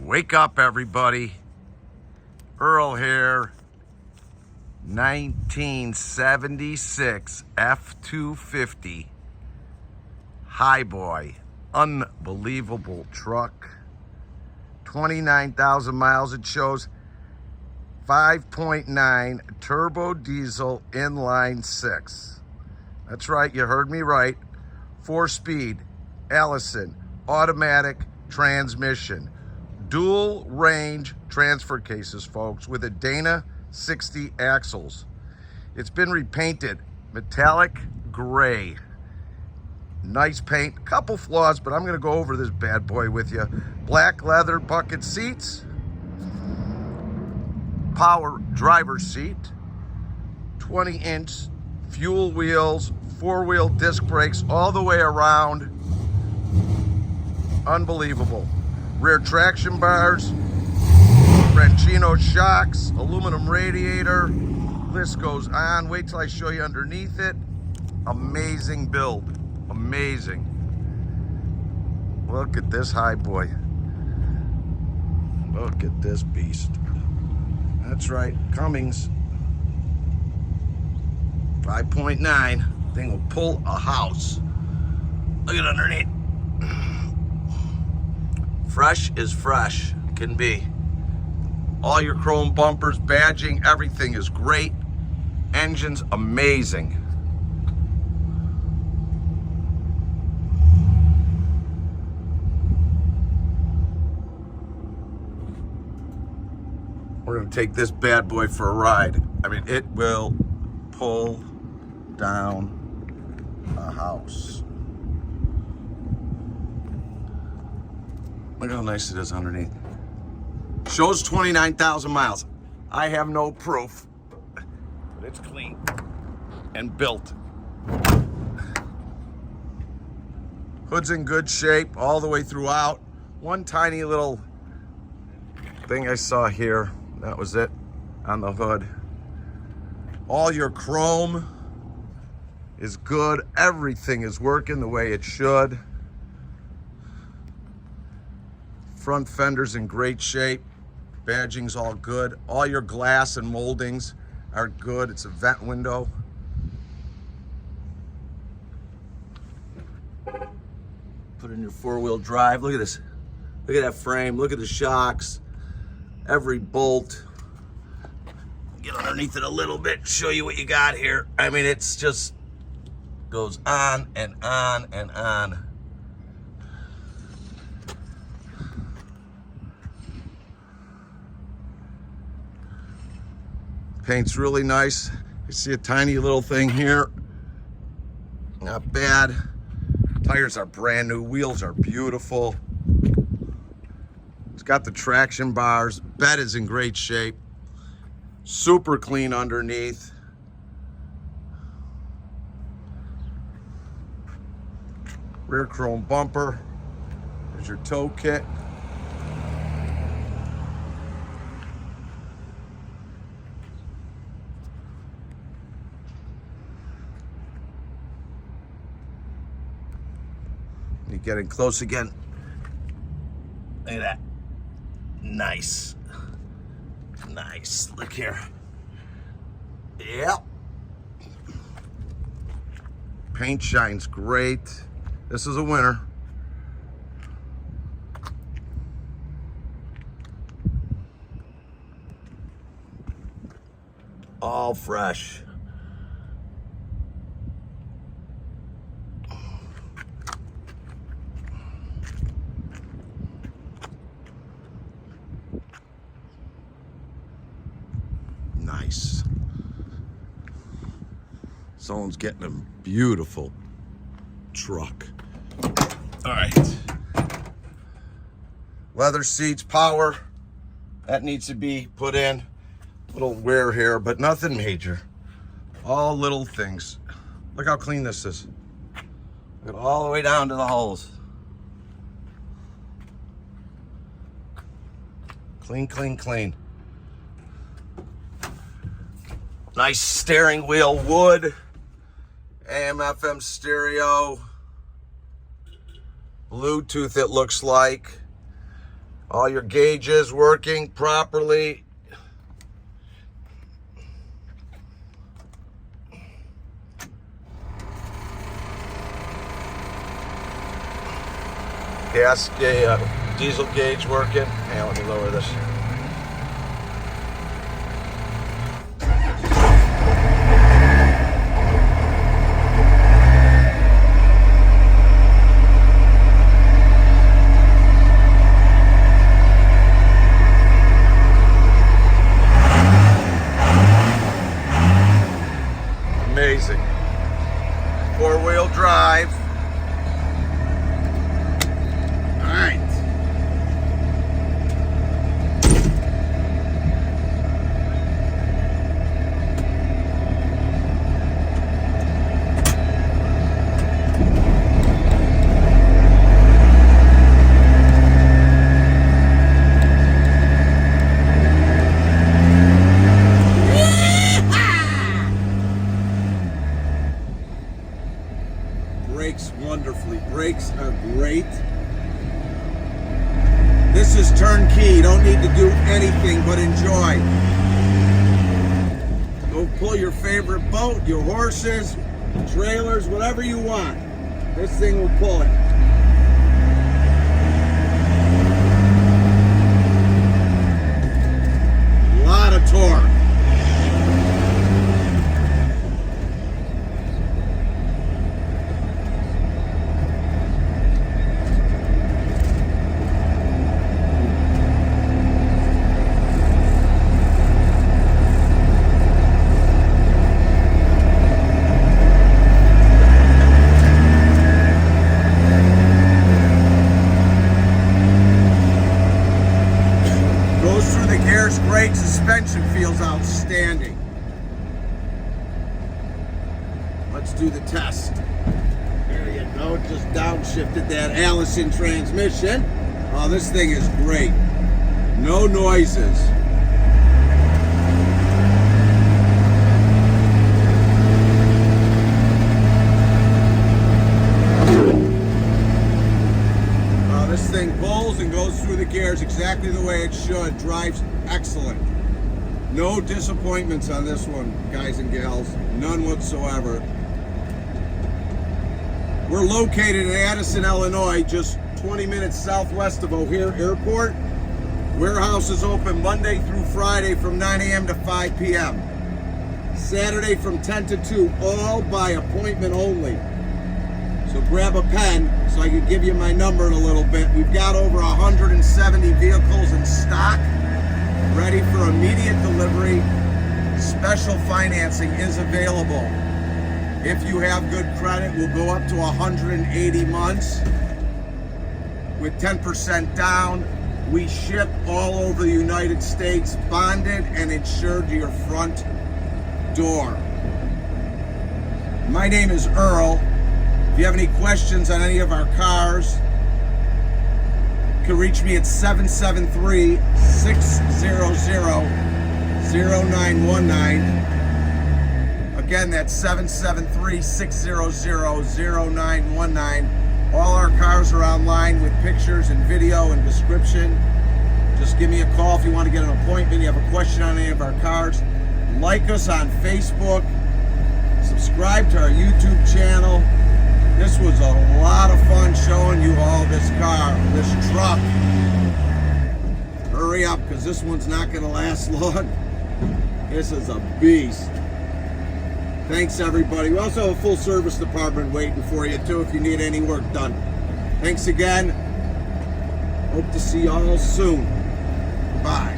Wake up, everybody. Earl here. 1976 F-250 Highboy. Unbelievable truck. 29,000 miles it shows. 5.9 Turbodiesel Inline-Six. That's right, you heard me right. 4-speed, Allison, automatic transmission. Dual range transfer cases, folks, with a Dana 60 axles. It's been repainted metallic gray. Nice paint, couple flaws, but I'm gonna go over this bad boy with you. Black leather bucket seats, power driver's seat, 20-inch fuel wheels, 4-wheel disc brakes all the way around. Unbelievable. Rear traction bars, Rancho Shocks, aluminum radiator. List goes on. Wait till I show you underneath it. Amazing build. Amazing. Look at this Highboy. Look at this beast. That's right, Cummins. 5.9. Thing will pull a house. Look at underneath. Fresh is fresh, can be. All your chrome bumpers, badging, everything is great. Engine's amazing. We're gonna take this bad boy for a ride. I mean, it will pull down a house. Look how nice it is underneath. Shows 29,000 miles. I have no proof, but it's clean and built. Hood's in good shape all the way throughout. One tiny little thing I saw here, that was it on the hood. All your chrome is good. Everything is working the way it should. Front fender's in great shape. Badging's all good. All your glass and moldings are good. It's a vent window. Put in your 4-wheel drive. Look at this. Look at that frame. Look at the shocks. Every bolt. Get underneath it a little bit, show you what you got here. I mean, it's just goes on and on and on. Paint's really nice. You see a tiny little thing here. Not bad. Tires are brand new. Wheels are beautiful. It's got the traction bars. Bed is in great shape. Super clean underneath. Rear chrome bumper. There's your tow kit. You getting close again. Look at that. Nice. Nice. Look here. Yep. Paint shines great. This is a winner. All fresh. Nice. Someone's getting a beautiful truck. All right. Leather seats, power. That needs to be put in. Little wear here, but nothing major. All little things. Look how clean this is. Look all the way down to the holes. Clean, clean, clean. Nice steering wheel wood. AM, FM stereo. Bluetooth, it looks like. All your gauges working properly. Gas, diesel gauge working. Hey, let me lower this. Amazing. Four-wheel drive. All right. Brakes wonderfully. Brakes are great. This is turnkey. You don't need to do anything but enjoy. Go pull your favorite boat, your horses, trailers, whatever you want. This thing will pull it. A lot of torque. Great. Suspension feels outstanding. Let's do the test. There you go. Just downshifted that Allison transmission. Oh, this thing is great. No noises. This thing pulls and goes through the gears exactly the way it should. Drives excellent. No disappointments on this one, guys and gals. None whatsoever. We're located in Addison, Illinois, just 20 minutes southwest of O'Hare Airport. Warehouse is open Monday through Friday from 9 a.m. to 5 p.m. Saturday from 10 to 2, all by appointment only. So grab a pen so I can give you my number in a little bit. We've got over 170 vehicles in stock, ready for immediate delivery. Special financing is available. If you have good credit, we'll go up to 180 months with 10% down. We ship all over the United States, bonded and insured to your front door. My name is Earl. If you have any questions on any of our cars, you can reach me at 773-600-0919. Again, that's 773-600-0919. All our cars are online with pictures and video and description. Just give me a call if you want to get an appointment, you have a question on any of our cars. Like us on Facebook. Subscribe to our YouTube channel. This was a lot of fun showing you all this car, this truck. Hurry up, because this one's not going to last long. This is a beast. Thanks, everybody. We also have a full service department waiting for you, too, if you need any work done. Thanks again. Hope to see you all soon. Bye.